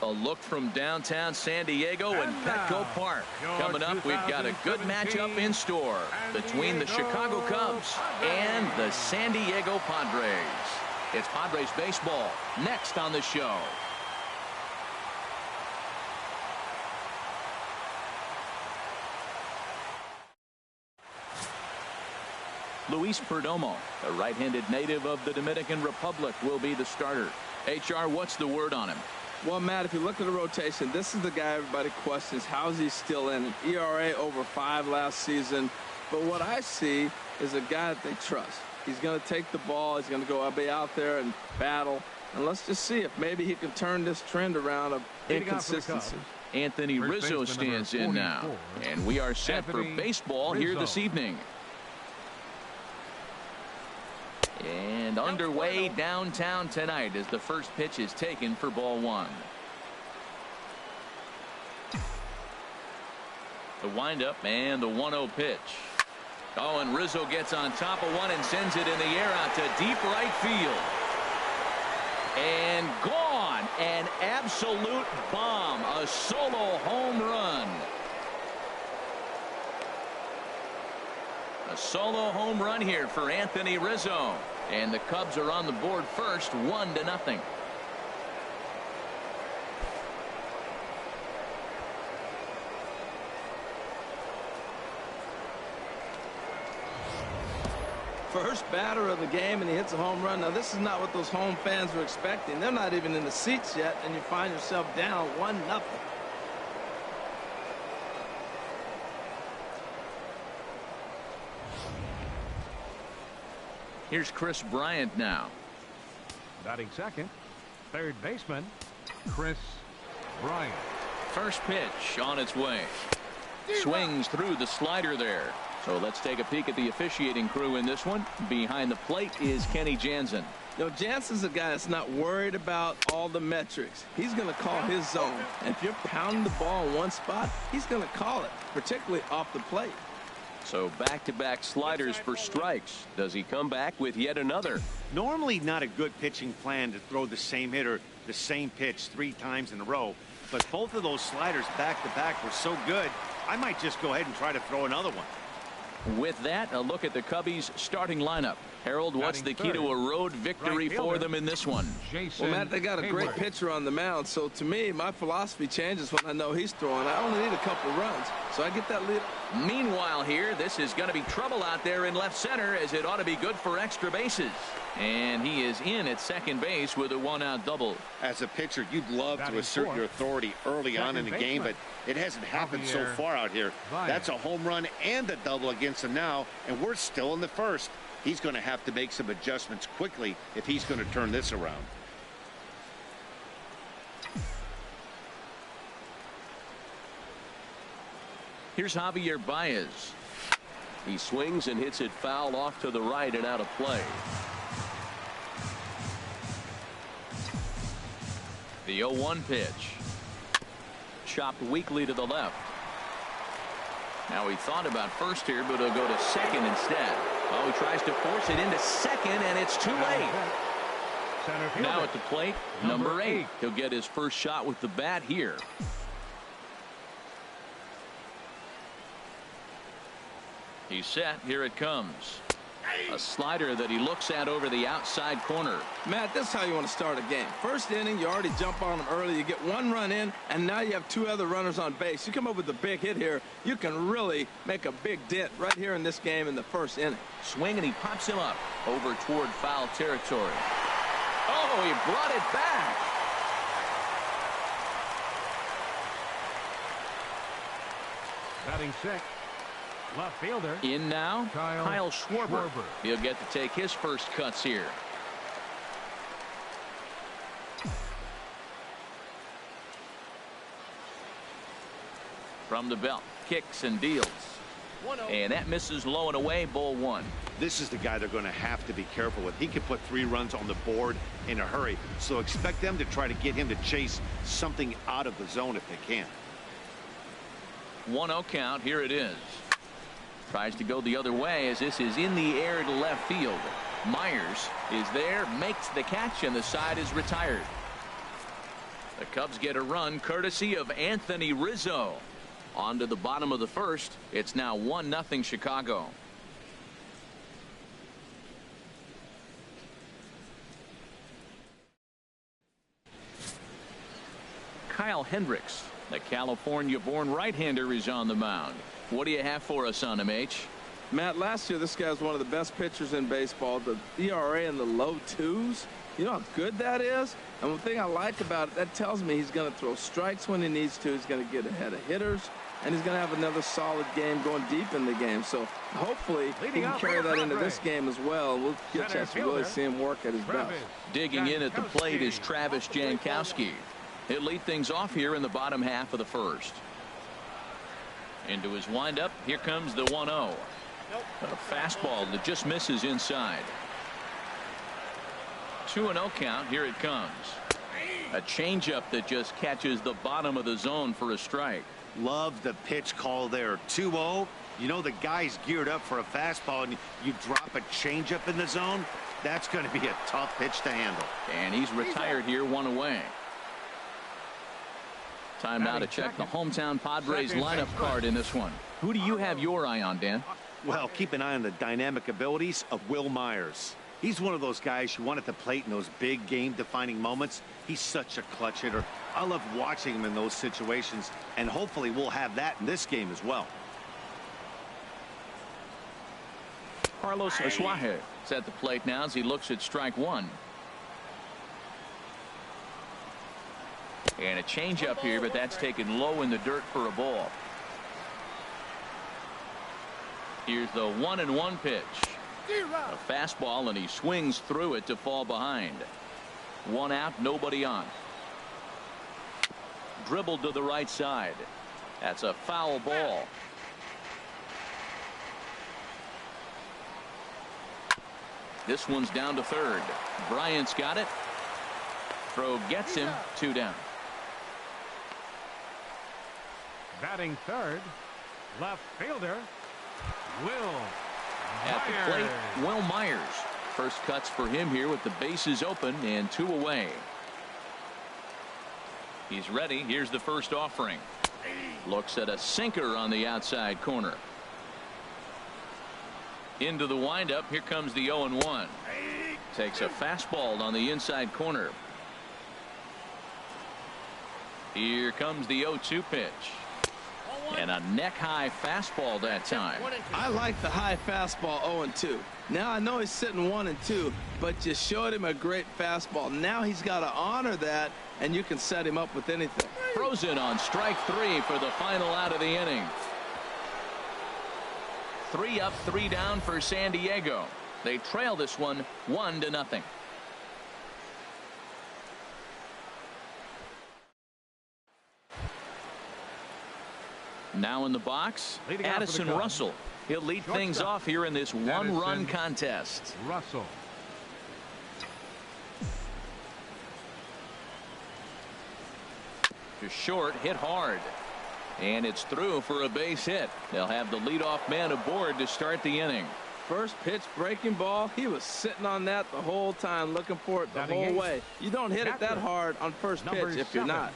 A look from downtown San Diego and Petco Park. Coming up, we've got a good matchup in store between the Chicago Cubs and the San Diego Padres. It's Padres baseball next on the show. Luis Perdomo, a right-handed native of the Dominican Republic, will be the starter. HR, what's the word on him? Well, Matt, if you look at the rotation, this is the guy everybody questions. How is he still in? An ERA over 5 last season. But what I see is a guy that they trust. He's going to take the ball. He's going to go be out there and battle. And let's just see if maybe he can turn this trend around of inconsistency. Anthony Rizzo stands in now. And we are set for baseball here this evening. And underway downtown tonight as the first pitch is taken for ball 1. The windup and the 1-0 pitch. Oh, and Rizzo gets on top of one and sends it in the air out to deep right field. And gone. An absolute bomb. A solo home run. A solo home run here for Anthony Rizzo. And the Cubs are on the board first, 1-0. First batter of the game, and he hits a home run. Now, this is not what those home fans were expecting. They're not even in the seats yet, and you find yourself down 1-0. Here's Chris Bryant now. Batting second, third baseman, Chris Bryant. First pitch on its way. Swings through the slider there. So let's take a peek at the officiating crew in this one. Behind the plate is Kenny Jansen. Jansen's a guy that's not worried about all the metrics. He's going to call his zone. And if you're pounding the ball in one spot, he's going to call it, particularly off the plate. So back-to-back sliders for strikes. Does he come back with yet another? Normally not a good pitching plan to throw the same hitter the same pitch 3 times in a row. But both of those sliders back-to-back were so good, I might just go ahead and try to throw another one. With that, a look at the Cubbies' starting lineup. Harold, what's the key to a road victory for them in this one? Well, Matt, they got a great pitcher on the mound. So, to me, my philosophy changes when I know he's throwing. I only need a couple runs, so I get that lead. Meanwhile here, this is going to be trouble out there in left center, as it ought to be good for extra bases. And he is in at second base with a 1-out double. As a pitcher, you'd love to assert your authority early on in the game, but it hasn't happened so far out here. That's a home run and a double against him now, and we're still in the first. He's going to have to make some adjustments quickly if he's going to turn this around. Here's Javier Baez. He swings and hits it foul off to the right and out of play. The 0-1 pitch. Chopped weakly to the left. Now he thought about first here, but he'll go to second instead. Oh, he tries to force it into second, and it's too late. Now at the plate, number 8. He'll get his first shot with the bat here. He's set. Here it comes. A slider that he looks at over the outside corner. Matt, this is how you want to start a game. First inning, you already jump on them early. You get 1 run in, and now you have 2 other runners on base. You come up with a big hit here, you can really make a big dent right here in this game in the first inning. Swing, and he pops him up over toward foul territory. Oh, he brought it back. Batting 6. Left fielder. In now, Kyle Schwarber. He'll get to take his first cuts here. From the belt, kicks and deals. And that misses low and away, ball 1. This is the guy they're going to have to be careful with. He can put 3 runs on the board in a hurry. So expect them to try to get him to chase something out of the zone if they can. 1-0 count. Here it is. Tries to go the other way as this is in the air to left field. Myers is there, makes the catch, and the side is retired. The Cubs get a run courtesy of Anthony Rizzo. On to the bottom of the first. It's now 1-0 Chicago. Kyle Hendricks, the California-born right-hander, is on the mound. What do you have for us on him, H? Matt, last year this guy was one of the best pitchers in baseball. The ERA in the low 2s. You know how good that is? And one thing I like about it, that tells me he's going to throw strikes when he needs to. He's going to get ahead of hitters. And he's going to have another solid game going deep in the game. So hopefully he can carry that into this game as well. We'll get a chance to really see him work at his best. Digging in at the plate is Travis Jankowski. He'll lead things off here in the bottom half of the first. Into his windup. Here comes the 1-0. A fastball that just misses inside. 2-0 count. Here it comes. A changeup that just catches the bottom of the zone for a strike. Love the pitch call there. 2-0. You know the guy's geared up for a fastball, and you drop a changeup in the zone. That's going to be a tough pitch to handle. And he's retired here, 1 away. Time now to check the hometown Padres lineup card in this one. Who do you have your eye on, Dan? Well, keep an eye on the dynamic abilities of Will Myers. He's one of those guys you want at the plate in those big game-defining moments. He's such a clutch hitter. I love watching him in those situations, and hopefully we'll have that in this game as well. Carlos Asuaje is at the plate now as he looks at strike one. And a changeup here, but that's taken low in the dirt for a ball. Here's the 1-1 pitch. A fastball, and he swings through it to fall behind. 1 out, nobody on. Dribbled to the right side. That's a foul ball. This one's down to third. Bryant's got it. Throw gets him. 2 down. Batting third, left fielder, Will At the plate, Will Myers. First cuts for him here with the bases open and 2 away. He's ready. Here's the first offering. Looks at a sinker on the outside corner. Into the windup. Here comes the 0-1. Takes a fastball on the inside corner. Here comes the 0-2 pitch. And a neck-high fastball that time. I like the high fastball 0-2. Now I know he's sitting 1-2, but you showed him a great fastball. Now he's got to honor that, and you can set him up with anything. Frozen on strike 3 for the final out of the inning. 3 up, 3 down for San Diego. They trail this one 1-0. Now in the box, Addison Russell. He'll lead things off here in this one-run contest. Russell. To short, hit hard. And it's through for a base hit. They'll have the leadoff man aboard to start the inning. First pitch breaking ball. He was sitting on that the whole time, looking for it the whole way. You don't hit it that hard on first pitch if you're not.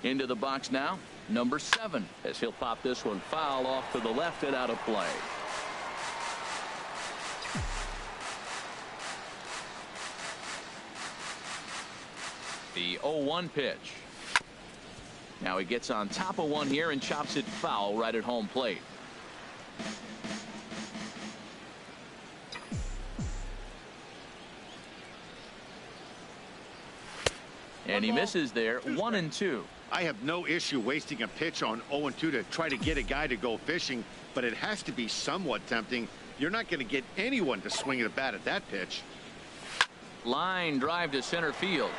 Into the box now, number 7, as he'll pop this one foul off to the left and out of play. The 0-1 pitch. Now he gets on top of one here and chops it foul right at home plate. And he misses there. 1-2. I have no issue wasting a pitch on 0-2 to try to get a guy to go fishing, but it has to be somewhat tempting. You're not going to get anyone to swing at a bat at that pitch. Line drive to center field.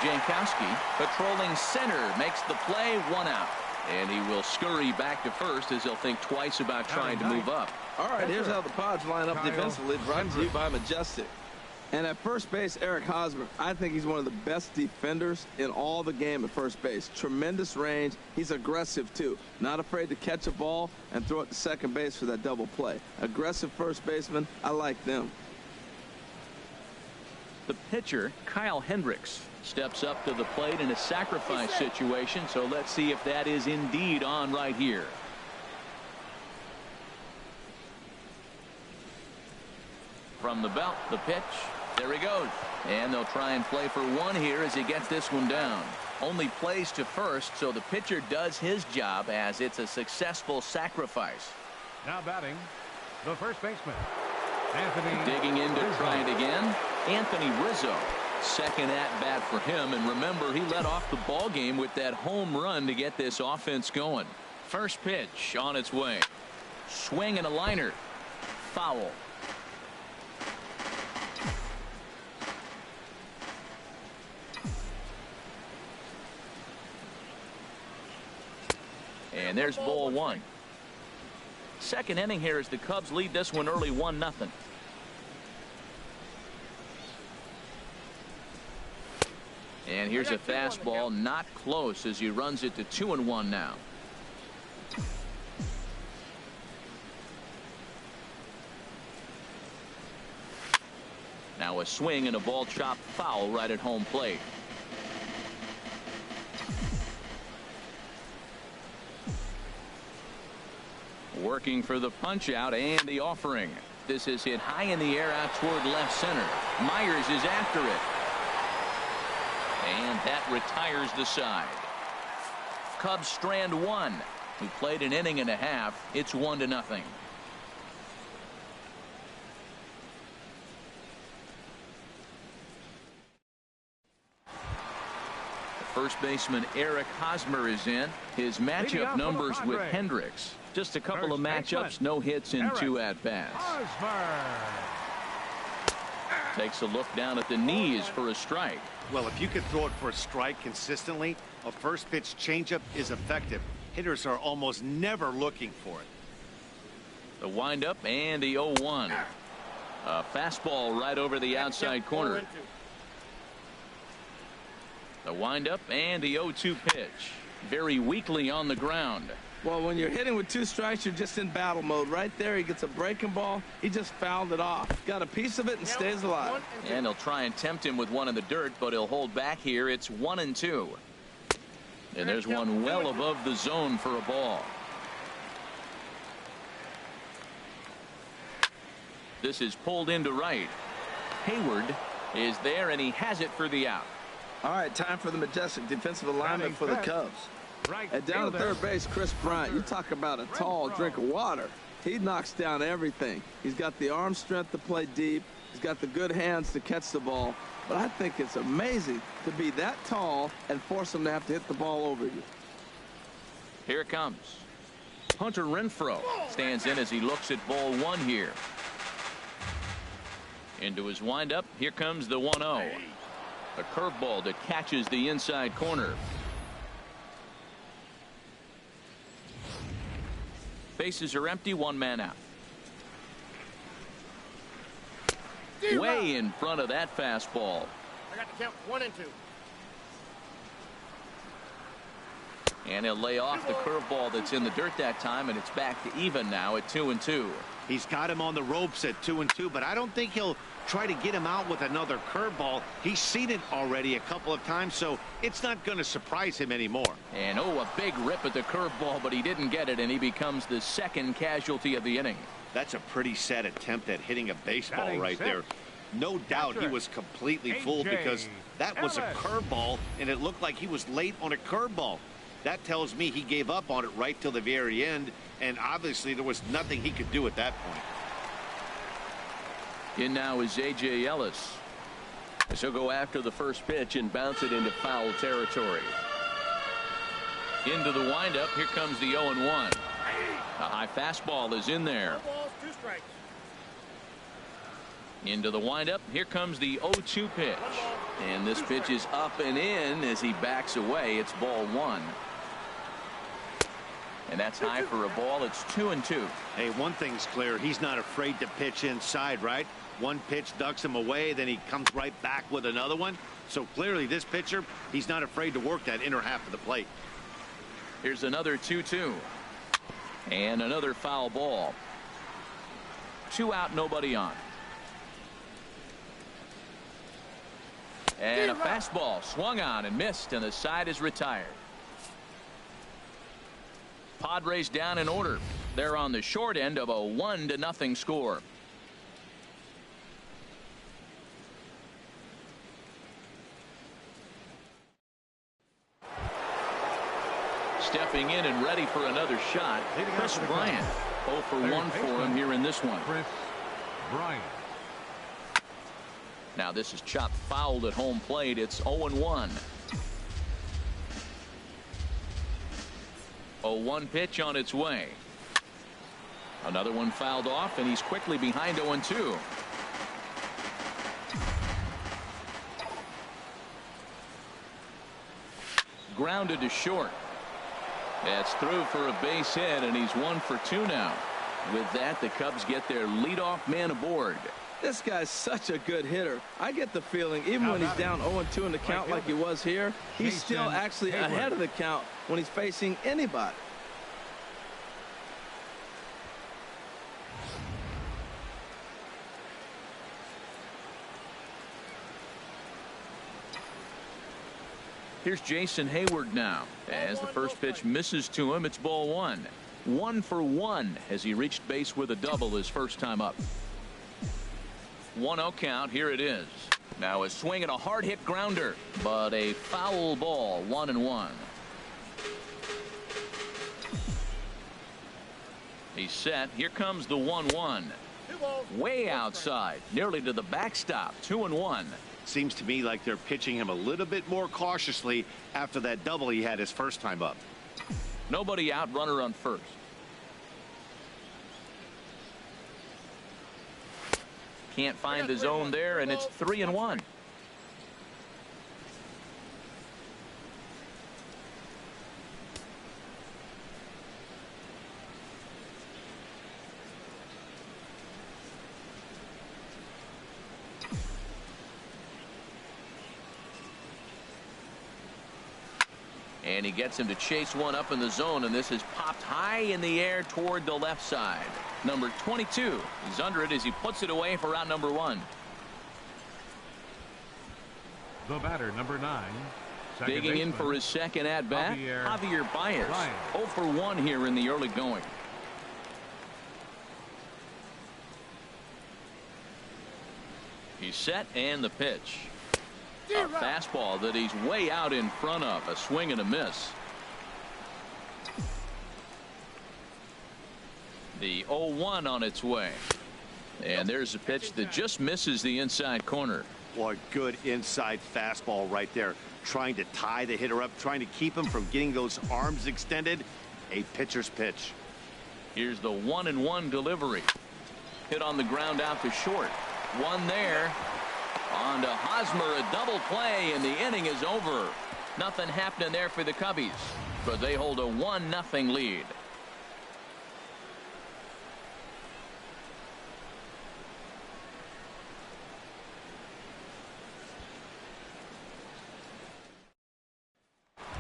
Jankowski patrolling center makes the play. 1 out. And he will scurry back to first as he'll think twice about trying to move up. All right, here's how the Pods line up defensively. Brought to you by Majestic. And at first base, Eric Hosmer, I think he's one of the best defenders in all the game at first base. Tremendous range. He's aggressive, too. Not afraid to catch a ball and throw it to second base for that double play. Aggressive first baseman, I like them. The pitcher, Kyle Hendricks, steps up to the plate in a sacrifice situation, so let's see if that is indeed on right here. From the belt, the pitch. There he goes. And they'll try and play for one here as he gets this one down. Only plays to first, so the pitcher does his job as it's a successful sacrifice. Now batting, the first baseman, Anthony. Digging in to try it again, Anthony Rizzo. Second at bat for him, and remember, he led off the ball game with that home run to get this offense going. First pitch on its way. Swing and a liner. Foul. And there's ball one. Second inning here as the Cubs lead this one early 1-0. And here's a fastball not close as he runs it to 2-1 now. Now a swing and a ball chopped foul right at home plate. Working for the punch out and the offering. This is hit high in the air out toward left center. Myers is after it. And that retires the side. Cubs strand one. We played an inning and a half. It's 1-0. First baseman Eric Hosmer is in. His matchup numbers with Hendricks. Just a couple of matchups, no hits in 2 at-bats. Takes a look down at the knees for a strike. Well, if you can throw it for a strike consistently, a first pitch changeup is effective. Hitters are almost never looking for it. The windup and the 0-1. A fastball right over the outside corner. The windup and the 0-2 pitch. Very weakly on the ground. Well, when you're hitting with 2 strikes, you're just in battle mode. Right there, he gets a breaking ball. He just fouled it off. Got a piece of it and stays alive. And he'll try and tempt him with one in the dirt, but he'll hold back here. It's 1-2. And there's one well above the zone for a ball. This is pulled into right. Hayward is there, and he has it for the out. All right, time for the majestic defensive alignment for the Cubs. And down at third base, Chris Bryant. You talk about a tall drink of water. He knocks down everything. He's got the arm strength to play deep. He's got the good hands to catch the ball. But I think it's amazing to be that tall and force him to have to hit the ball over you. Here it comes. Hunter Renfroe stands in as he looks at ball one here. Into his windup. Here comes the 1-0. A curveball that catches the inside corner. Bases are empty, 1 man out. Way in front of that fastball. I got to count 1 and 2. And he'll lay off the curveball that's in the dirt that time, and it's back to even now at 2-2. He's got him on the ropes at 2-2, but I don't think he'll try to get him out with another curveball. He's seen it already a couple of times, so it's not going to surprise him anymore. And a big rip at the curveball, but he didn't get it, and he becomes the second casualty of the inning. That's a pretty sad attempt at hitting a baseball right there. No doubt he was completely fooled because that was a curveball, and it looked like he was late on a curveball. That tells me he gave up on it right till the very end, and obviously there was nothing he could do at that point. In now is A.J. Ellis. So he'll go after the first pitch and bounce it into foul territory. Into the windup. Here comes the 0-1. A high fastball is in there. 4 balls, 2 strikes. Into the windup. Here comes the 0-2 pitch. And this pitch is up and in as he backs away. It's ball 1. And that's high for a ball. It's 2-2. Hey, one thing's clear. He's not afraid to pitch inside, right? One pitch ducks him away, then he comes right back with another one. So clearly this pitcher, he's not afraid to work that inner half of the plate. Here's another 2-2. And another foul ball. 2 out, nobody on. And a fastball swung on and missed, and the side is retired. Padres down in order. They're on the short end of a 1-0 score. Stepping in and ready for another shot, Chris Bryant. 0 for 1 for him here in this one. Chris Bryant. Now this is chopped fouled at home plate. It's 0-1. 0-1 pitch on its way. Another one fouled off, and he's quickly behind 0-2. Grounded to short. That's through for a base hit, and he's 1 for 2 now. With that, the Cubs get their leadoff man aboard. This guy's such a good hitter. I get the feeling even when he's down 0-2 in the count like he was here, he's still actually ahead of the count when he's facing anybody. Here's Jason Hayward now. As the first pitch misses to him, it's ball 1. 1 for 1 as he reached base with a double his first time up. 1-0 count. Here it is. Now a swing and a hard hit grounder, but a foul ball. 1-1. He's set. Here comes the 1-1. Way outside, nearly to the backstop. 2-1. Seems to me like they're pitching him a little bit more cautiously after that double he had his first time up. Nobody out, runner on first. Can't find the zone there, and it's 3-1. And he gets him to chase one up in the zone, and this is popped high in the air toward the left side. Number 22. He's under it as he puts it away for out number 1. The batter, number 9. Digging in for his second at bat, Javier Baez. 0 for 1 here in the early going. He's set, and the pitch. A fastball that he's way out in front of. A swing and a miss. The 0-1 on its way. And there's a pitch that just misses the inside corner. Boy, good inside fastball right there. Trying to tie the hitter up, trying to keep him from getting those arms extended. A pitcher's pitch. Here's the 1-1 delivery. Hit on the ground out to short. One there. On to Hosmer, a double play, and the inning is over. Nothing happening there for the Cubbies, but they hold a 1-0 lead.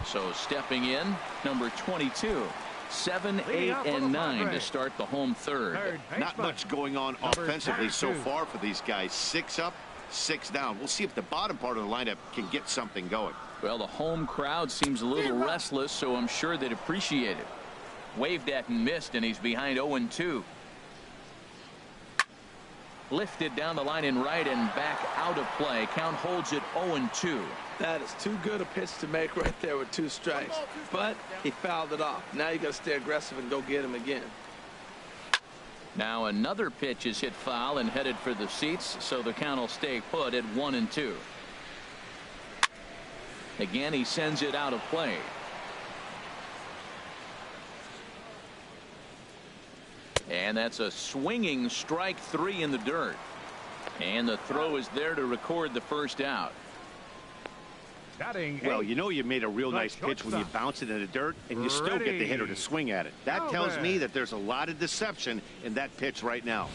So stepping in, number 22. 7, 8, and 9 to start the home third. Not much going on offensively so far for these guys. 6 up, 6 down. We'll see if the bottom part of the lineup can get something going. Well, the home crowd seems a little restless, so I'm sure they'd appreciate it. Waved at and missed, and he's behind 0-2. Lifted down the line in right and back out of play. Count holds it 0-2. That is too good a pitch to make right there with 2 strikes. But he fouled it off. Now you got to stay aggressive and go get him again. Now another pitch is hit foul and headed for the seats, so the count will stay put at 1-2. Again, he sends it out of play. And that's a swinging strike 3 in the dirt. And the throw is there to record the first out. Well, you know you made a real nice pitch when you bounce it in the dirt and you still get the hitter to swing at it. That tells me that there's a lot of deception in that pitch right now.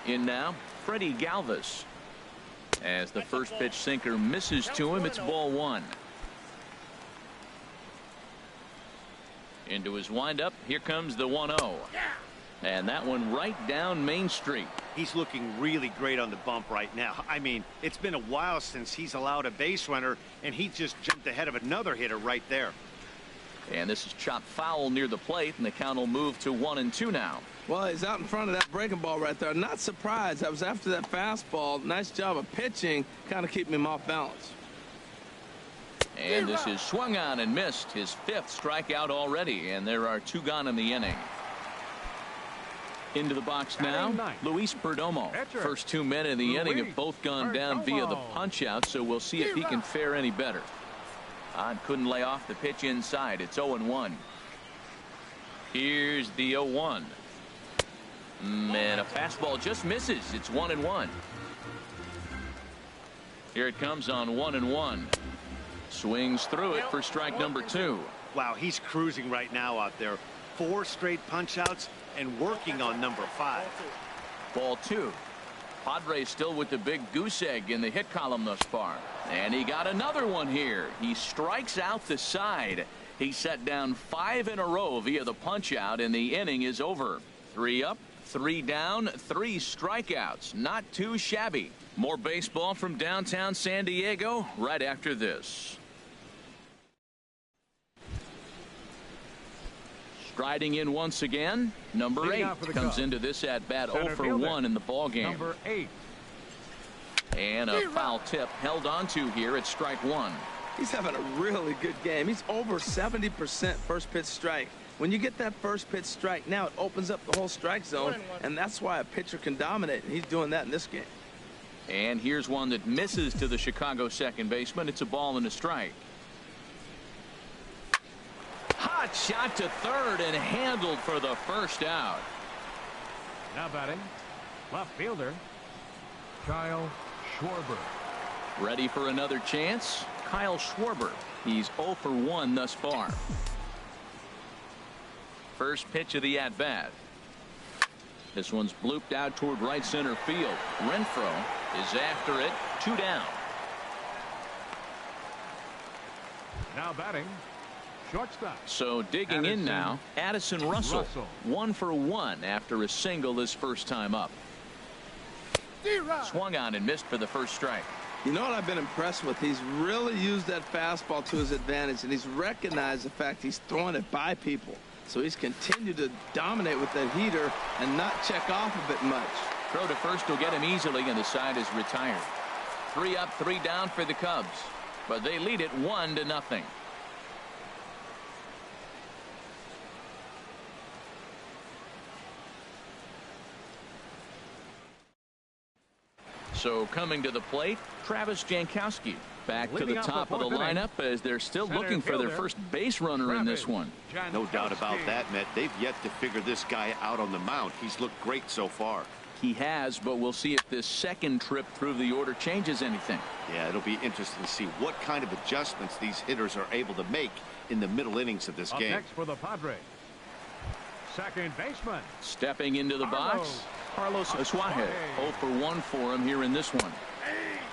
In now, Freddie Galvis. As the first pitch sinker misses to him, it's ball one. Into his windup, here comes the 1-0. And that one right down Main Street. He's looking really great on the bump right now. I mean, it's been a while since he's allowed a base runner, and he just jumped ahead of another hitter right there. And this is chopped foul near the plate, and the count will move to 1-2 now. Well, he's out in front of that breaking ball right there. Not surprised. That was after that fastball. Nice job of pitching, kind of keeping him off balance. And this is swung on and missed. His 5th strikeout already, and there are 2 gone in the inning. Into the box now, Luis Perdomo. First 2 men in the inning have both gone down via the punch-out, so we'll see if he can fare any better. Couldn't lay off the pitch inside. It's 0-1. Here's the 0-1. And a fastball just misses. It's 1-1. Here it comes on 1-1. Swings through it for strike number 2. Wow, he's cruising right now out there. 4 straight punch-outs and working on number 5. Ball 2. Padres still with the big goose egg in the hit column thus far. And he got another one here. He strikes out the side. He set down 5 in a row via the punch-out, and the inning is over. 3 up, 3 down, 3 strikeouts. Not too shabby. More baseball from downtown San Diego right after this. Striding in once again, number 8 comes into this at bat 0 for 1 in the ball game. Number 8. And a foul tip held on to here at strike 1. He's having a really good game. He's over 70% first pitch strike. When you get that first pitch strike, now it opens up the whole strike zone, and that's why a pitcher can dominate, and he's doing that in this game. And here's one that misses to the Chicago second baseman. It's a ball and a strike. Hot shot to third and handled for the first out. Now batting, left fielder, Kyle Schwarber. Ready for another chance? Kyle Schwarber. He's 0 for 1 thus far. First pitch of the at-bat. This one's blooped out toward right center field. Renfroe is after it. 2 down. Now batting, shortstop. So digging in now, Addison Russell. 1 for 1 after a single his first time up. Swung on and missed for the first strike. You know what I've been impressed with? He's really used that fastball to his advantage, and he's recognized the fact he's throwing it by people. So he's continued to dominate with that heater and not check off of it much. Throw to first will get him easily, and the side is retired. 3 up, 3 down for the Cubs, but they lead it 1-0. So coming to the plate, Travis Jankowski. Back to the top of the lineup as they're still looking for their first base runner in this one. No doubt about that, Matt. They've yet to figure this guy out on the mound. He's looked great so far. He has, but we'll see if this second trip through the order changes anything. Yeah, it'll be interesting to see what kind of adjustments these hitters are able to make in the middle innings of this game. Next for the Padres, second baseman. Stepping into the box, Carlos Asuaje. 0 for 1 for him here in this one.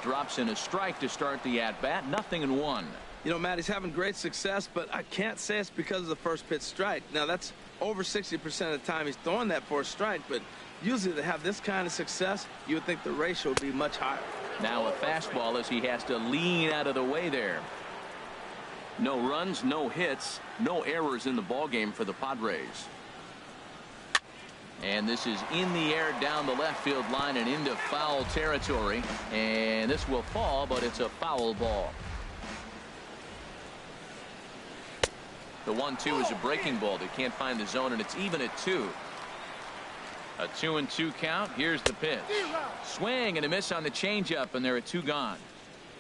Drops in a strike to start the at-bat. 0-1. You know, Matt, he's having great success, but I can't say it's because of the first pitch strike. Now, that's over 60% of the time he's throwing that for a strike, but usually to have this kind of success, you would think the ratio would be much higher. Now a fastball as he has to lean out of the way there. No runs, no hits, no errors in the ballgame for the Padres. And this is in the air down the left field line and into foul territory. And this will fall, but it's a foul ball. The 1-2 is a breaking ball. They can't find the zone, and it's even at 2. A 2-2 count. Here's the pitch. Swing and a miss on the changeup, and there are 2 gone.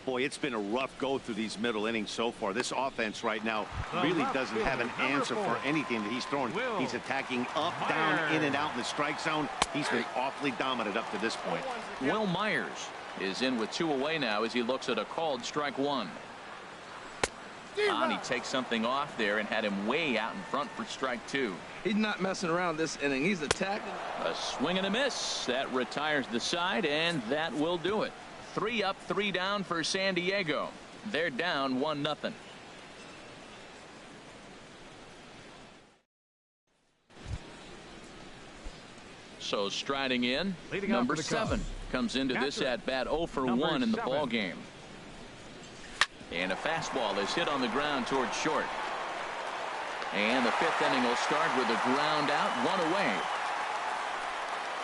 Boy, it's been a rough go through these middle innings so far. This offense right now really doesn't have an answer for anything that he's throwing. He's attacking up, down, in and out in the strike zone. He's been awfully dominant up to this point. Will Myers is in with 2 away now as he looks at a called strike 1. And he takes something off there and had him way out in front for strike 2. He's not messing around this inning. He's attacking. A swing and a miss. That retires the side, and that will do it. 3 up, 3 down for San Diego. They're down 1-0. So striding in, number 7 comes into this at bat 0 for 1 in the ball game. And a fastball is hit on the ground towards short. And the 5th inning will start with a ground out, 1 away.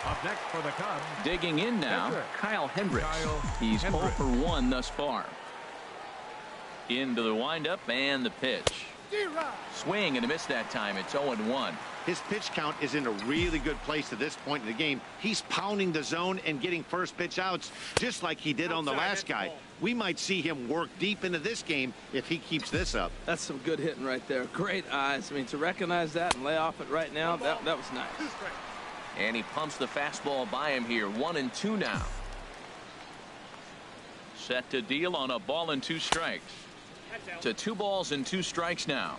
Up next for the Cubs. Digging in now, Kyle Hendricks. He's 0 for 1 thus far. Into the windup and the pitch. Swing and a miss that time. It's 0-1. His pitch count is in a really good place at this point in the game. He's pounding the zone and getting first pitch outs just like he did on the last guy. We might see him work deep into this game if he keeps this up. That's some good hitting right there. Great eyes. I mean, to recognize that and lay off it right now, that was nice. And he pumps the fastball by him here. 1-2 now. Set to deal on a ball and 2 strikes. To 2 balls and 2 strikes now.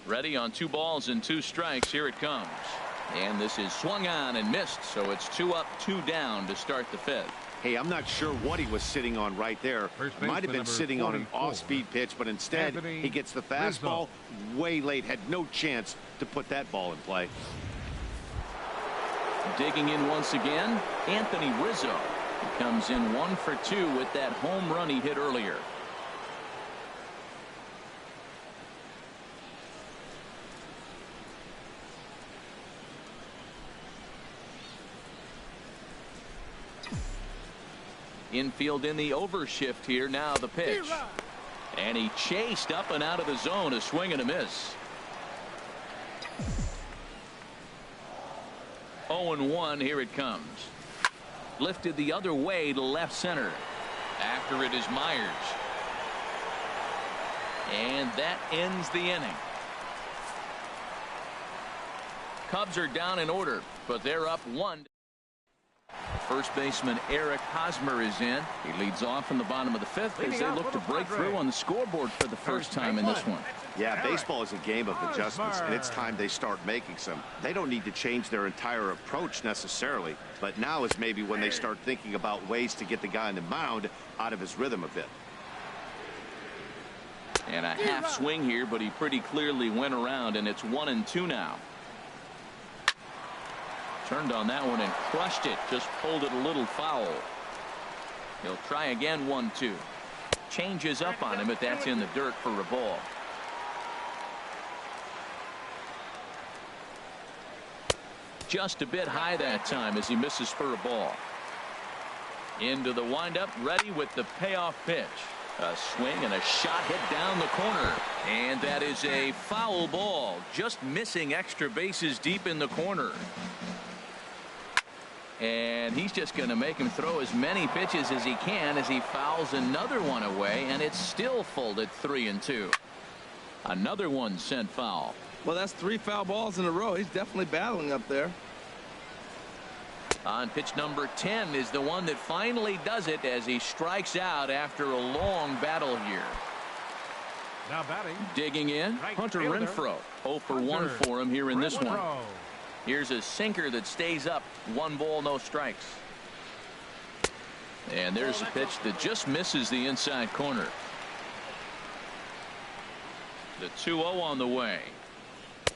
Ready on 2 balls and 2 strikes. Here it comes. And this is swung on and missed. So it's 2 up, 2 down to start the 5th. Hey, I'm not sure what he was sitting on right there. Might have been sitting on an off-speed pitch, but instead he gets the fastball way late. Had no chance to put that ball in play. Digging in once again, Anthony Rizzo. He comes in 1 for 2 with that home run he hit earlier. Infield in the overshift here. Now the pitch. And he chased up and out of the zone. A swing and a miss. 0-1. Here it comes. Lifted the other way to left center. After it is Myers. And that ends the inning. Cubs are down in order, but they're up 1. First baseman Eric Hosmer is in. He leads off in the bottom of the 5th as they look to break through on the scoreboard for the first time in this one. Yeah, baseball is a game of adjustments, and it's time they start making some. They don't need to change their entire approach necessarily, but now is maybe when they start thinking about ways to get the guy on the mound out of his rhythm a bit. And a half swing here, but he pretty clearly went around, and it's 1-2 now. Turned on that one and crushed it. Just pulled it a little foul. He'll try again. 1-2. Changes up on him, but that's in the dirt for a ball. Just a bit high that time as he misses for a ball. Into the windup, ready with the payoff pitch. A swing and a shot hit down the corner. And that is a foul ball. Just missing extra bases deep in the corner. And he's just going to make him throw as many pitches as he can as he fouls another one away, and it's still folded 3-2. Another one sent foul. Well, that's 3 foul balls in a row. He's definitely battling up there. On pitch number 10 is the one that finally does it as he strikes out after a long battle here. Now batting. Digging in, Hunter Renfroe. 0 for 1 for him here in this one. Here's a sinker that stays up. 1 ball, no strikes. And there's a pitch that just misses the inside corner. The 2-0 on the way.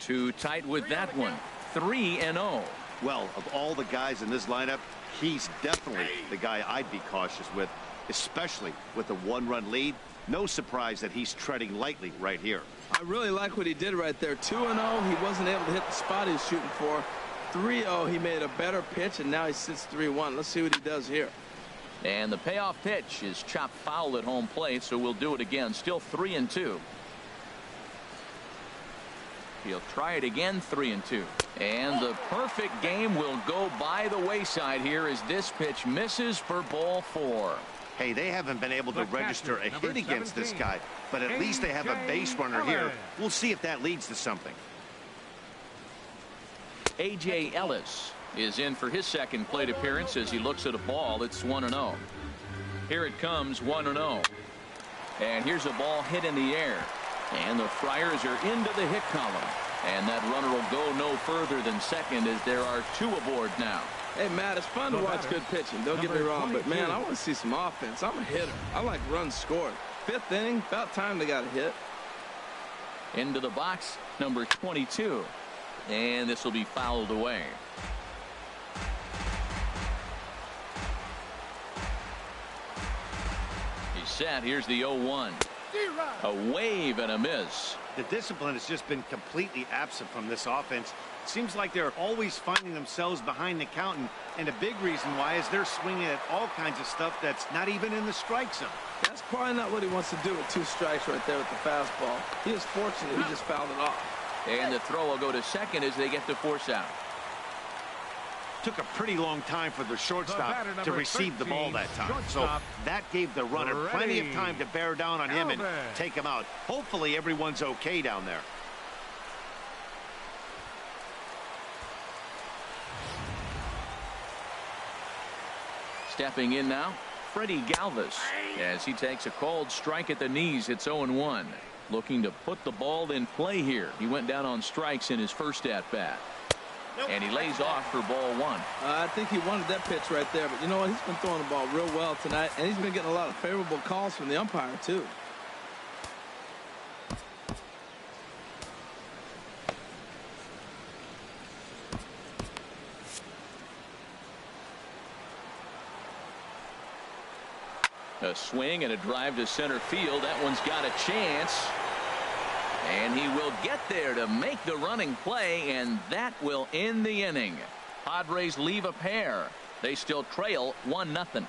Too tight with that one. 3-0. Well, of all the guys in this lineup, he's definitely the guy I'd be cautious with, especially with a 1-run lead. No surprise that he's treading lightly right here. I really like what he did right there. 2-0. He wasn't able to hit the spot he was shooting for. 3-0. He made a better pitch, and now he sits 3-1. Let's see what he does here. And the payoff pitch is chopped foul at home plate, so we'll do it again. Still 3-2. He'll try it again. 3-2. And the perfect game will go by the wayside here as this pitch misses for ball 4. Hey, they haven't been able to register a hit against this guy, but at least they have a base runner here. We'll see if that leads to something. A.J. Ellis is in for his second plate appearance as he looks at a ball. It's 1-0. Here it comes, 1-0. And here's a ball hit in the air. And the Friars are into the hit column. And that runner will go no further than second as there are two aboard now. Hey, Matt, it's fun to watch good pitching. Don't get me wrong, but, man, I want to see some offense. I'm a hitter. I like runs scored. Fifth inning, about time they got a hit. Into the box, number 22. And this will be fouled away. He's set. Here's the 0-1. A wave and a miss. The discipline has just been completely absent from this offense. It seems like they're always finding themselves behind the count, and a big reason why is they're swinging at all kinds of stuff that's not even in the strike zone. That's probably not what he wants to do with 2 strikes right there with the fastball. He is fortunate he just fouled it off. And the throw will go to second as they get the force out. Took a pretty long time for the shortstop to receive the ball that time. So that gave the runner plenty of time to bear down on him and take him out. Hopefully everyone's okay down there. Stepping in now, Freddie Galvis, as he takes a called strike at the knees. It's 0-1. Looking to put the ball in play here. He went down on strikes in his first at-bat. And he lays off for ball 1. I think he wanted that pitch right there. But you know what? He's been throwing the ball real well tonight. And he's been getting a lot of favorable calls from the umpire, too. A swing and a drive to center field. That one's got a chance. And he will get there to make the running play, and that will end the inning. Padres leave a pair. They still trail 1-0.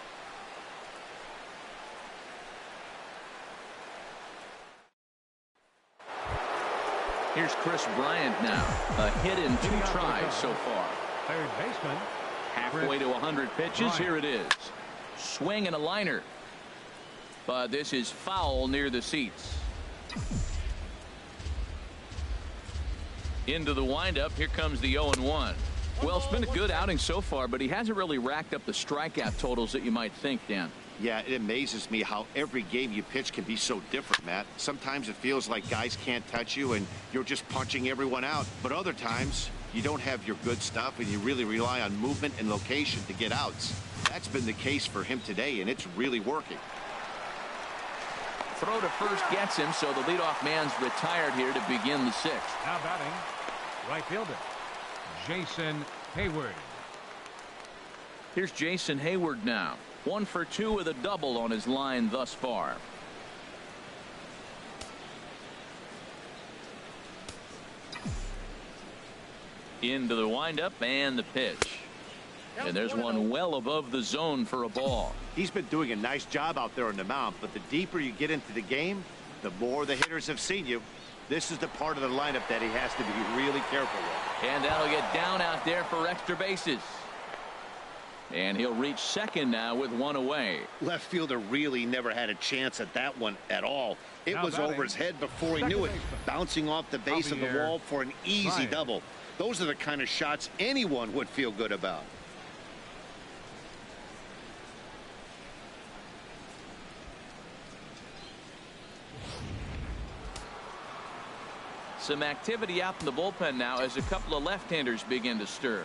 Here's Chris Bryant now. A hit in 2 tries so far. Third baseman. Halfway to 100 pitches. Here it is. Swing and a liner. But this is foul near the seats. Into the windup. Here comes the 0-1. Well, it's been a good outing so far, but he hasn't really racked up the strikeout totals that you might think, Dan. Yeah, it amazes me how every game you pitch can be so different, Matt. Sometimes it feels like guys can't touch you and you're just punching everyone out. But other times you don't have your good stuff and you really rely on movement and location to get outs. That's been the case for him today, and it's really working. Throw to first gets him, so the leadoff man's retired here to begin the 6th. Now batting, right fielder, Jason Hayward. Here's Jason Hayward now. 1 for 2 with a double on his line thus far. Into the windup and the pitch. And there's one well above the zone for a ball. He's been doing a nice job out there on the mound, but the deeper you get into the game, the more the hitters have seen you. This is the part of the lineup that he has to be really careful with. And that'll get down out there for extra bases. And he'll reach second now with 1 away. Left fielder really never had a chance at that one at all. It was over his head before he knew it, bouncing off the base of the wall for an easy double. Those are the kind of shots anyone would feel good about. Some activity out in the bullpen now as a couple of left-handers begin to stir.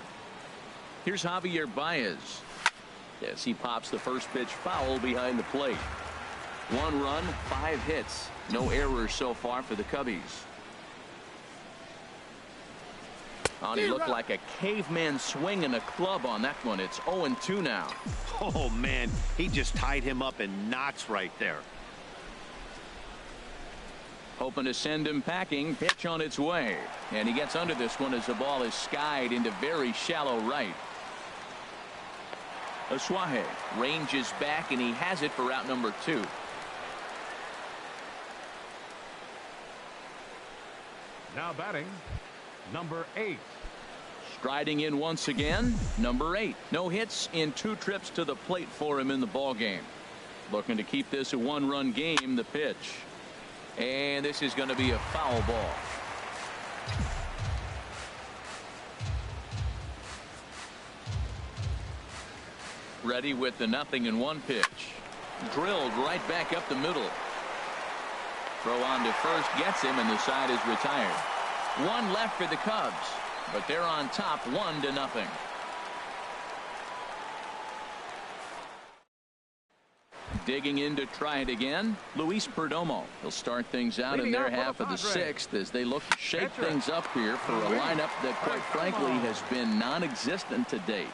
Here's Javier Baez as he pops the first pitch foul behind the plate. 1 run, 5 hits. No errors so far for the Cubbies. He looked like a caveman swinging a club on that one. It's 0-2 now. Oh, man, he just tied him up in knots right there. Hoping to send him packing. Pitch on its way. And he gets under this one as the ball is skied into very shallow right. Asuaje ranges back, and he has it for out number 2. Now batting, number 8. Striding in once again, number 8. No hits in 2 trips to the plate for him in the ball game. Looking to keep this a 1-run game. The pitch. And this is going to be a foul ball. Ready with the 0-1 pitch. Drilled right back up the middle. Throw on to first gets him, and the side is retired. One left for the Cubs, but they're on top 1-0. Digging in to try it again, Luis Perdomo. He'll start things out in their half of the 6th as they look to shake things up here for a lineup that, quite frankly, has been non-existent to date.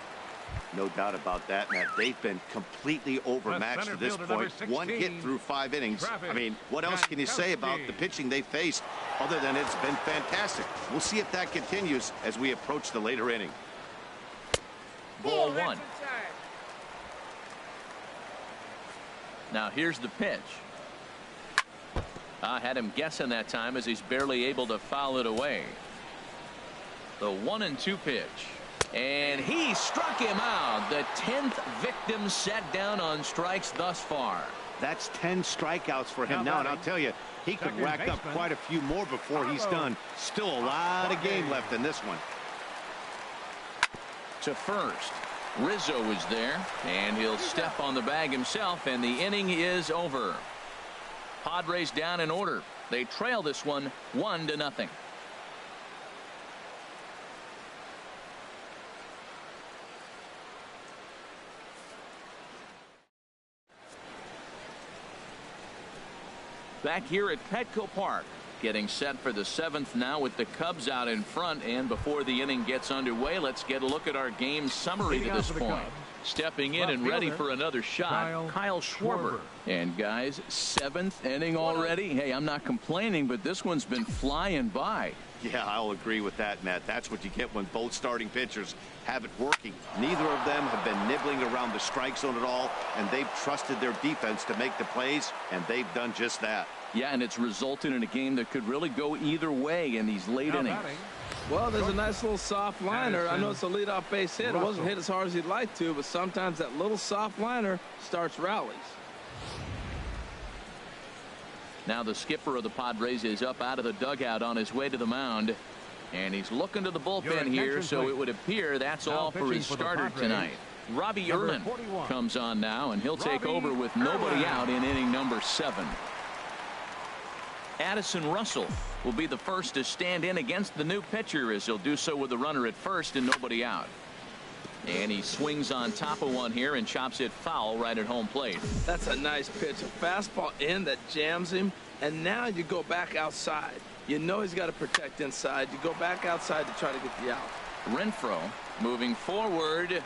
No doubt about that, Matt. They've been completely overmatched to this point. One hit through 5 innings. I mean, what else can you say about the pitching they faced other than it's been fantastic? We'll see if that continues as we approach the later inning. Ball 1. Now here's the pitch. Had him guessing that time as he's barely able to foul it away. The 1-2 pitch. And he struck him out. The 10th victim set down on strikes thus far. That's 10 strikeouts for him now, and I'll tell you, he could rack up quite a few more before he's done. Still a lot of game left in this one. To first. Rizzo is there, and he'll step on the bag himself, and the inning is over. Padres down in order. They trail this one 1-0. Back here at Petco Park, getting set for the 7th now with the Cubs out in front. And before the inning gets underway, let's get a look at our game summary to this point. Stepping in and ready for another shot, Kyle Schwarber. And guys, 7th inning already. Hey, I'm not complaining, but this one's been flying by. Yeah, I'll agree with that, Matt. That's what you get when both starting pitchers have it working. Neither of them have been nibbling around the strike zone at all, and they've trusted their defense to make the plays, and they've done just that. Yeah, and it's resulted in a game that could really go either way in these late innings. Well, there's a nice little soft liner. I know it's a leadoff base hit. It wasn't hit as hard as he'd like to, but sometimes that little soft liner starts rallies. Now the skipper of the Padres is up out of the dugout on his way to the mound. And he's looking to the bullpen here, so it would appear that's all for his starter tonight. Robbie Erlin comes on now, and he'll take over with nobody out in inning number 7. Addison Russell will be the first to stand in against the new pitcher, as he'll do so with a runner at first and nobody out. And he swings on top of one here and chops it foul right at home plate. That's a nice pitch. A fastball in that jams him. And now you go back outside. You know he's got to protect inside. You go back outside to try to get the out. Renfroe moving forward.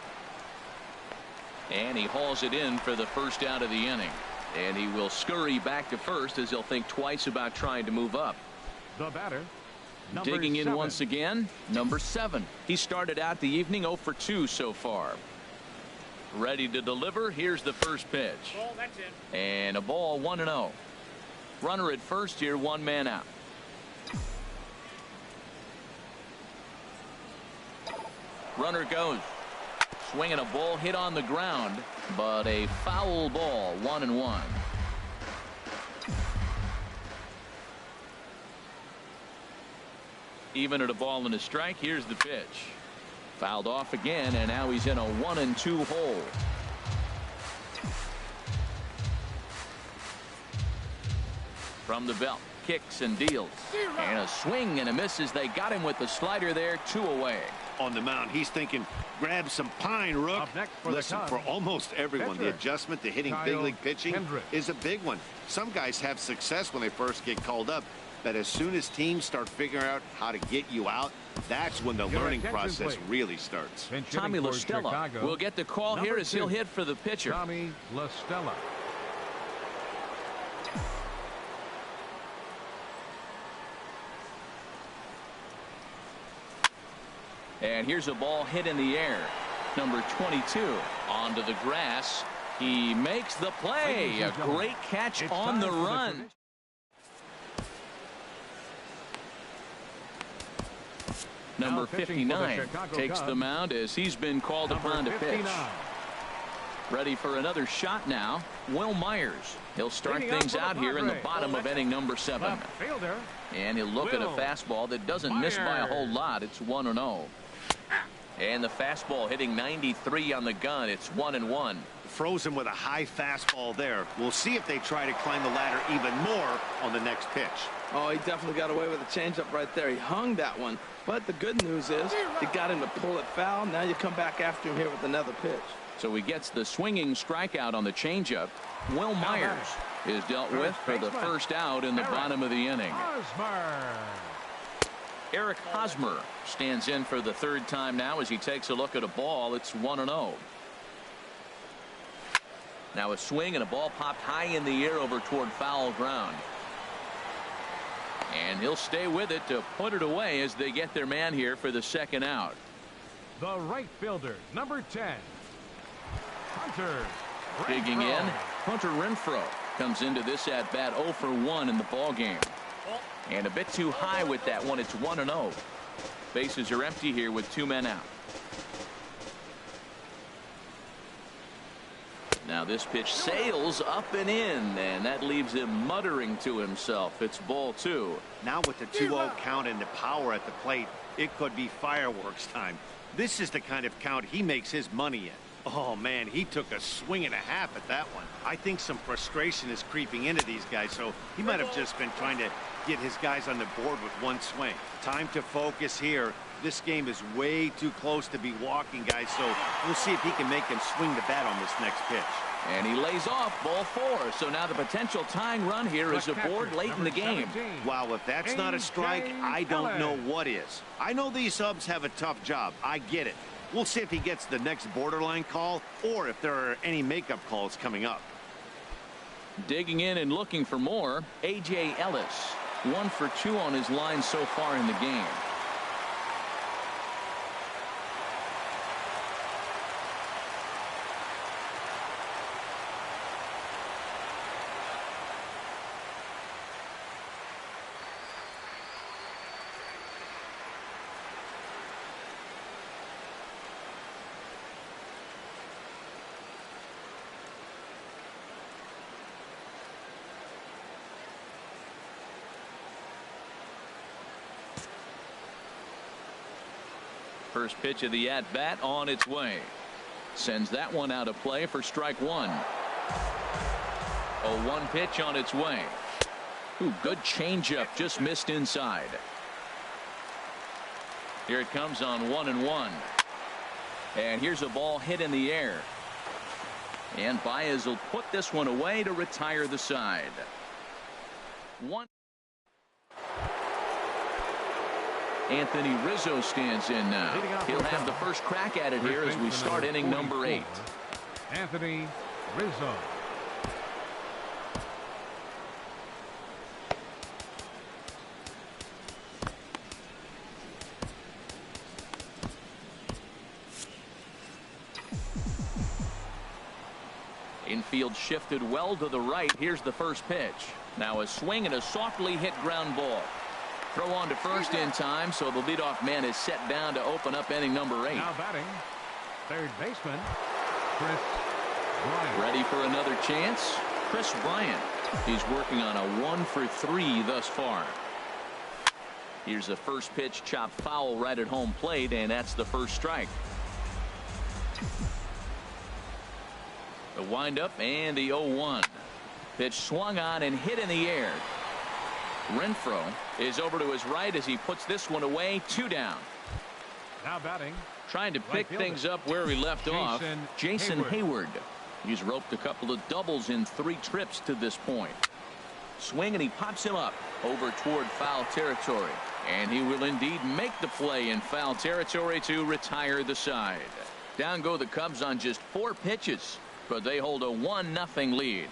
And he hauls it in for the first out of the inning. And he will scurry back to first as he'll think twice about trying to move up. The batter. Digging in once again, number 7. He started out the evening 0 for 2 so far. Ready to deliver. Here's the first pitch. Ball, that's in. And a ball, 1-0. Runner at first here, 1 man out. Runner goes. Swinging a ball hit on the ground, but a foul ball, 1-1. Even at a ball and a strike. Here's the pitch. Fouled off again, and now he's in a 1-2 hole. From the belt, kicks and deals. And a swing and a miss as they got him with the slider there, 2 away. On the mound, he's thinking, grab some pine, Rook. Listen, for almost everyone, the adjustment to hitting big league pitching is a big one. Some guys have success when they first get called up, but as soon as teams start figuring out how to get you out, that's when the learning process really starts. Tommy La Stella will get the call here as he'll hit for the pitcher. Tommy La Stella. And here's a ball hit in the air. Number 22 onto the grass. He makes the play. A great catch on the run. Number 59 takes the mound as he's been called upon to pitch. Ready for another shot now. Will Myers. He'll start things out here in the bottom of inning number 7. And he'll look at a fastball that doesn't miss by a whole lot. It's 1-0. And the fastball hitting 93 on the gun. It's 1-1. Frozen with a high fastball there. We'll see if they try to climb the ladder even more on the next pitch. Oh, he definitely got away with a changeup right there. He hung that one. But the good news is he got him to pull it foul. Now you come back after him here with another pitch. So he gets the swinging strikeout on the changeup. Will Myers is dealt with for the first out in the bottom of the inning. Eric Hosmer stands in for the third time now as he takes a look at a ball. It's 1-0. Now a swing and a ball popped high in the air over toward foul ground. And he'll stay with it to put it away as they get their man here for the second out. The right fielder, number 10, Hunter Renfroe. Digging in, Hunter Renfroe comes into this at bat 0 for 1 in the ball game. And a bit too high with that one. It's 1-0. Bases are empty here with 2 men out. Now this pitch sails up and in, and that leaves him muttering to himself. It's ball 2. Now with the 2-0 count and the power at the plate, it could be fireworks time. This is the kind of count he makes his money in. Oh man, he took a swing and a half at that one. I think some frustration is creeping into these guys, so he might have just been trying to get his guys on the board with one swing. Time to focus here. This game is way too close to be walking, guys, so we'll see if he can make him swing the bat on this next pitch. And he lays off ball 4. So now the potential tying run here is aboard late in the game. Wow, if that's not a strike, I don't know what is. I know these subs have a tough job. I get it. We'll see if he gets the next borderline call or if there are any makeup calls coming up. Digging in and looking for more, A.J. Ellis. 1 for 2 on his line so far in the game. First pitch of the at-bat on its way. Sends that one out of play for strike 1. 0-1 pitch on its way. Ooh, good changeup, just missed inside. Here it comes on 1-1. And here's a ball hit in the air. And Baez will put this one away to retire the side. Anthony Rizzo stands in now. He'll have the first crack at it here as we start inning number 8. Anthony Rizzo. Infield shifted well to the right. Here's the first pitch. Now a swing and a softly hit ground ball. Throw on to first in time, so the leadoff man is set down to open up inning number 8. Now batting, third baseman, Chris Bryant. Ready for another chance? Chris Bryant. He's working on a 1 for 3 thus far. Here's the first pitch, chopped foul right at home plate, and that's the first strike. The windup and the 0-1. Pitch swung on and hit in the air. Renfroe is over to his right as he puts this one away. 2 down. Now batting. Trying to pick things up where he left off. Jason Hayward. He's roped a couple of doubles in 3 trips to this point. Swing and he pops him up over toward foul territory. And he will indeed make the play in foul territory to retire the side. Down go the Cubs on just 4 pitches, but they hold a 1-0 lead.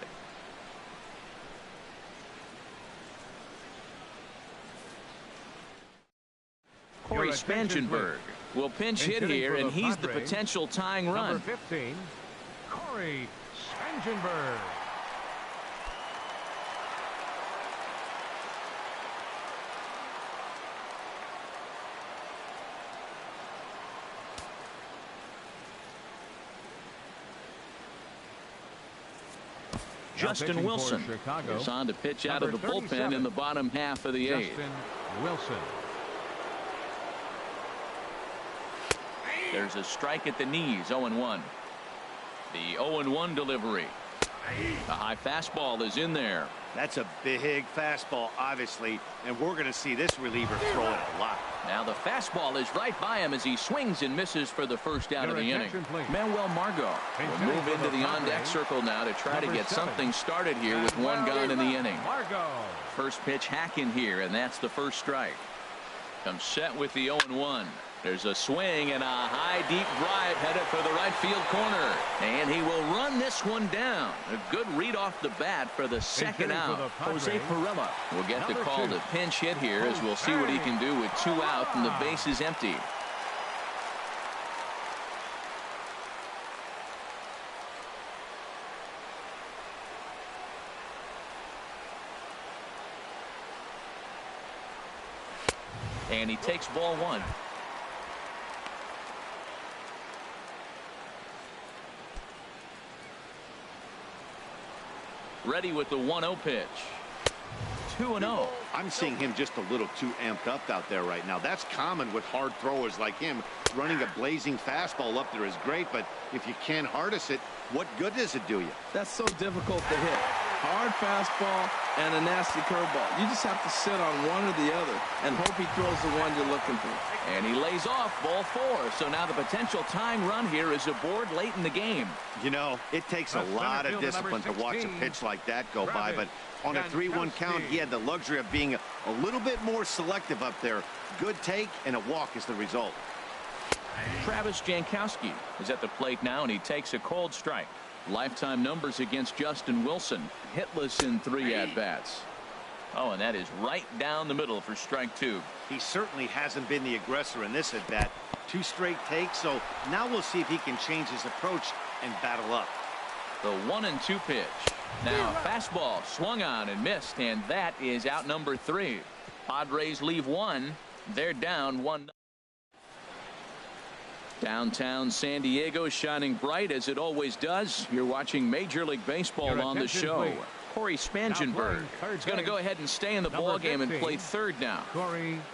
Corey Spangenberg will pinch hit here, and he's the potential tying run. Number 15, Corey Spangenberg. Justin Wilson is on to pitch out of the bullpen in the bottom half of the 8th. Justin Wilson. There's a strike at the knees. 0-1. The 0-1 delivery. A high fastball is in there. That's a big fastball, obviously, and we're going to see this reliever throw it a lot. Now the fastball is right by him as he swings and misses for the first out of the inning. Manuel Margot will move into the on-deck circle now to try to get something started here with one gone in the inning. First pitch hacking here, and that's the first strike. Comes set with the 0-1. There's a swing and a high deep drive headed for the right field corner, and he will run this one down. A good read off the bat for the second out. Jose Perdomo will get the call to pinch hit here, as we'll see what he can do with 2 out and the base is empty. And he takes ball 1. Ready with the 1-0 pitch. 2-0. I'm seeing him just a little too amped up out there right now. That's common with hard throwers like him. Running a blazing fastball up there is great, but if you can't harness it, what good does it do you? That's so difficult to hit. Hard fastball and a nasty curveball. You just have to sit on one or the other and hope he throws the one you're looking for. And he lays off ball 4. So now the potential tying run here is aboard late in the game. You know, it takes a lot of discipline to watch a pitch like that go by, but on a 3-1 count, he had the luxury of being a little bit more selective up there. Good take and a walk is the result. Travis Jankowski is at the plate now, and he takes a cold strike. Lifetime numbers against Justin Wilson. Hitless in 3 at-bats. Oh, and that is right down the middle for strike 2. He certainly hasn't been the aggressor in this at-bat. 2 straight takes, so now we'll see if he can change his approach and battle up. The 1-2 pitch. Now a fastball swung on and missed, and that is out number 3. Padres leave 1. They're down 1. Downtown San Diego shining bright as it always does. You're watching Major League Baseball on the show. Please. Corey Spangenberg is going to go ahead and stay in the ball game and play third now.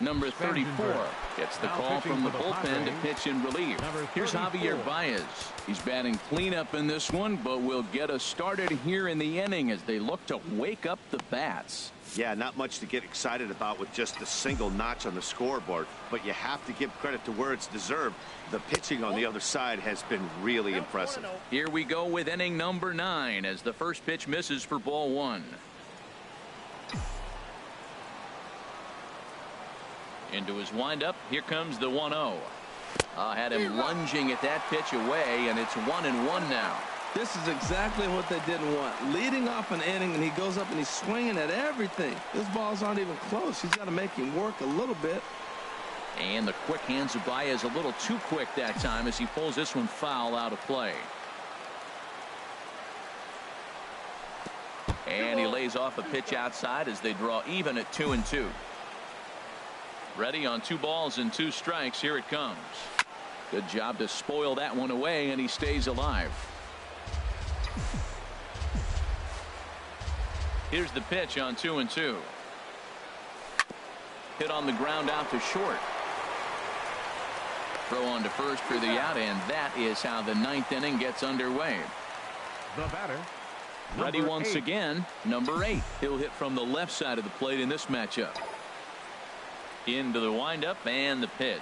Number 34 gets the call from the bullpen to pitch in relief. Here's Javier Baez. He's batting cleanup in this one, but will get us started here in the inning as they look to wake up the bats. Yeah, not much to get excited about with just a single notch on the scoreboard, but you have to give credit to where it's deserved. The pitching on the other side has been really impressive. Here we go with inning number 9 as the first pitch misses for ball 1. Into his windup. Here comes the 1-0. Had him lunging at that pitch away, and it's 1-1 now. This is exactly what they didn't want. Leading off an inning, and he goes up and he's swinging at everything. His balls aren't even close. He's got to make him work a little bit. And the quick hands of Baez a little too quick that time as he pulls this one foul out of play. And he lays off a pitch outside as they draw even at 2-2. Ready on 2 balls and 2 strikes. Here it comes. Good job to spoil that one away, and he stays alive. Here's the pitch on 2-2. Hit on the ground out to short. Throw on to first for the out, and that is how the 9th inning gets underway. The batter. Ready once again, number 8. He'll hit from the left side of the plate in this matchup. Into the windup and the pitch.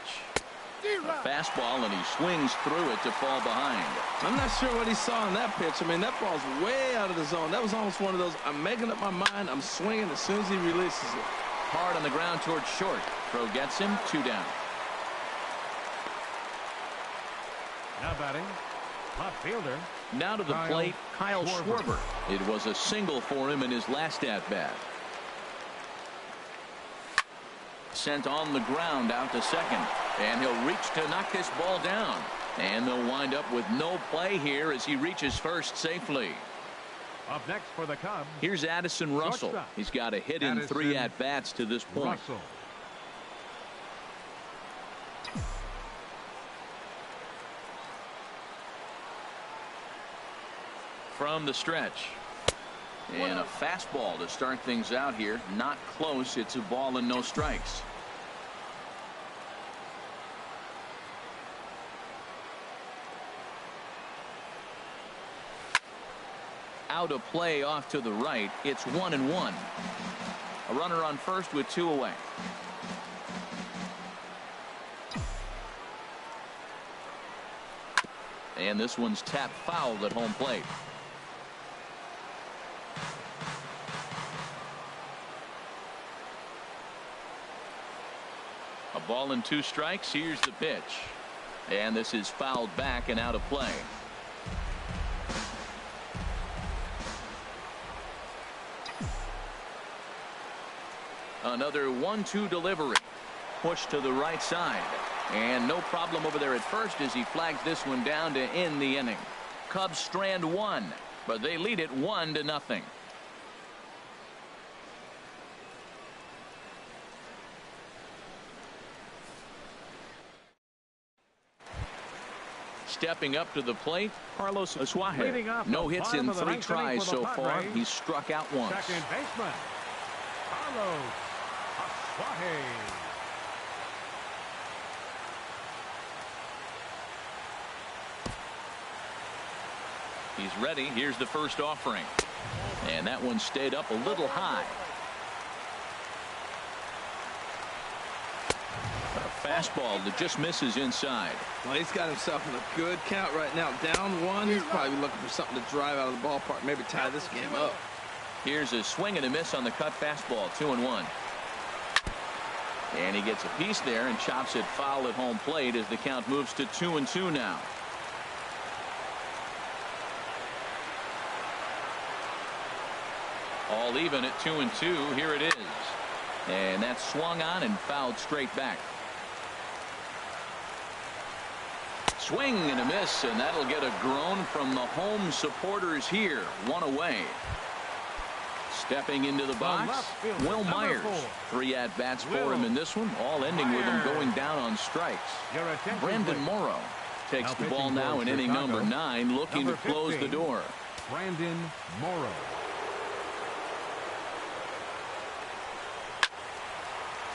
A fastball, and he swings through it to fall behind. I'm not sure what he saw in that pitch. I mean, that ball's way out of the zone. That was almost one of those, I'm making up my mind, I'm swinging as soon as he releases it. Hard on the ground towards short. Throw gets him, 2 down. Now batting, left fielder. Now to the plate, Kyle Schwarber. It was a single for him in his last at-bat. Sent on the ground out to second, and he'll reach to knock this ball down, and they'll wind up with no play here as he reaches first safely. Up next for the Cubs. Here's Addison Russell. He's got a hit in 3 at-bats to this point. Russell. From the stretch. And a fastball to start things out here. Not close. It's a ball and no strikes. Out of play off to the right. It's 1-1. A runner on first with 2 away. And this one's tapped foul at home plate. A ball and 2 strikes. Here's the pitch. And this is fouled back and out of play. Another 1-2 delivery. Push to the right side. And no problem over there at first as he flags this one down to end the inning. Cubs strand 1, but they lead it 1-0. Stepping up to the plate, Carlos Asuaje. No hits in 3 tries so far. He's struck out once. Second baseman, Carlos Asuaje. He's ready. Here's the first offering. And that one stayed up a little high. A fastball that just misses inside. Well, he's got himself in a good count right now. Down 1. He's probably looking for something to drive out of the ballpark. Maybe tie this game up. Here's a swing and a miss on the cut fastball. 2-1. And he gets a piece there and chops it foul at home plate as the count moves to 2-2 now. All even at 2-2. Here it is. And that's swung on and fouled straight back. Swing and a miss, and that'll get a groan from the home supporters here. 1 away. Stepping into the box, Will Myers. 3 at-bats for him in this one, all ending with him going down on strikes. Brandon Morrow takes the ball now in inning number 9, looking to close the door. Brandon Morrow.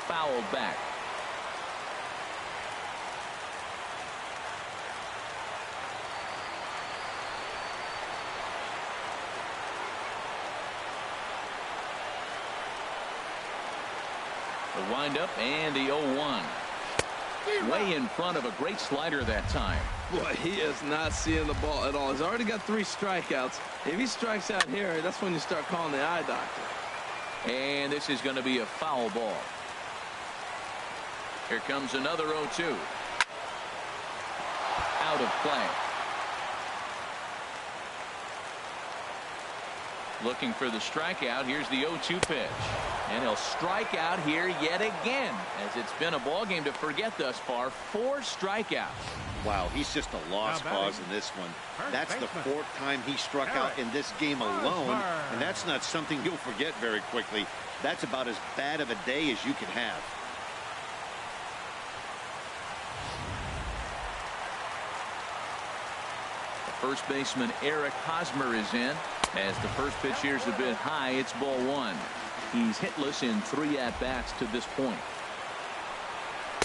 Fouled back. The windup and the 0-1. Way in front of a great slider that time. Boy, he is not seeing the ball at all. He's already got 3 strikeouts. If he strikes out here, that's when you start calling the eye doctor. And this is going to be a foul ball. Here comes another 0-2. Out of play. Looking for the strikeout. Here's the 0-2 pitch. And he'll strike out here yet again, as it's been a ball game to forget thus far. 4 strikeouts. Wow, he's just a lost cause in this one. That's the 4th time he struck out in this game alone, and that's not something you'll forget very quickly. That's about as bad of a day as you can have. First baseman Eric Hosmer is in. As the first pitch here's a bit high, it's ball 1. He's hitless in 3 at-bats to this point.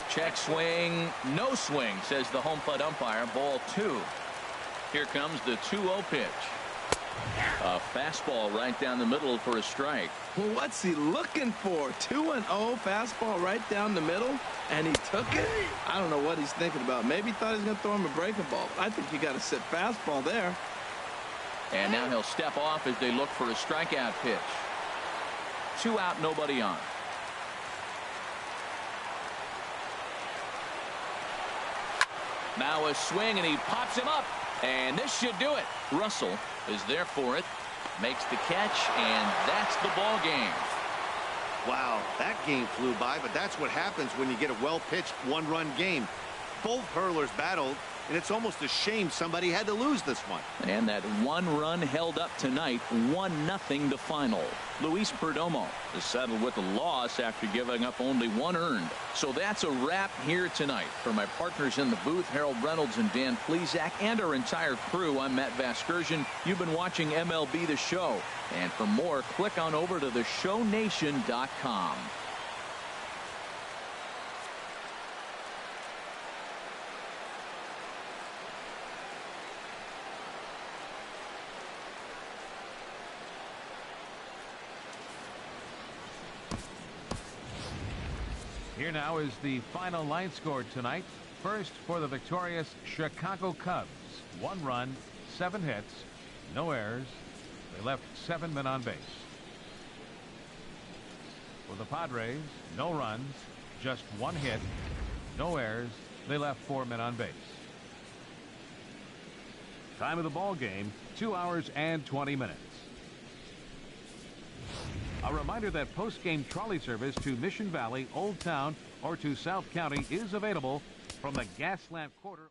Check swing, no swing, says the home plate umpire. Ball 2. Here comes the 2-0 pitch. A fastball right down the middle for a strike. Well, what's he looking for? 2-0 fastball right down the middle, and he took it. I don't know what he's thinking about. Maybe he thought he was going to throw him a breaking ball. I think you got to sit fastball there. And now he'll step off as they look for a strikeout pitch. 2 out, nobody on. Now a swing, and he pops him up, and this should do it. Russell is there for it, makes the catch, and that's the ball game. Wow, that game flew by, but that's what happens when you get a well-pitched 1-run game. Both hurlers battled, and it's almost a shame somebody had to lose this one. And that 1 run held up tonight, 1-0 the final. Luis Perdomo is settled with a loss after giving up only 1 earned. So that's a wrap here tonight. For my partners in the booth, Harold Reynolds and Dan Plesac, and our entire crew, I'm Matt Vasgersian. You've been watching MLB The Show. And for more, click on over to theshownation.com. Here now is the final line score tonight. First, for the victorious Chicago Cubs, 1 run, 7 hits, no errors. They left 7 men on base. For the Padres, no runs, just 1 hit, no errors. They left 4 men on base. Time of the ball game, 2 hours and 20 minutes. A reminder that post-game trolley service to Mission Valley, Old Town, or to South County is available from the Gaslamp Quarter.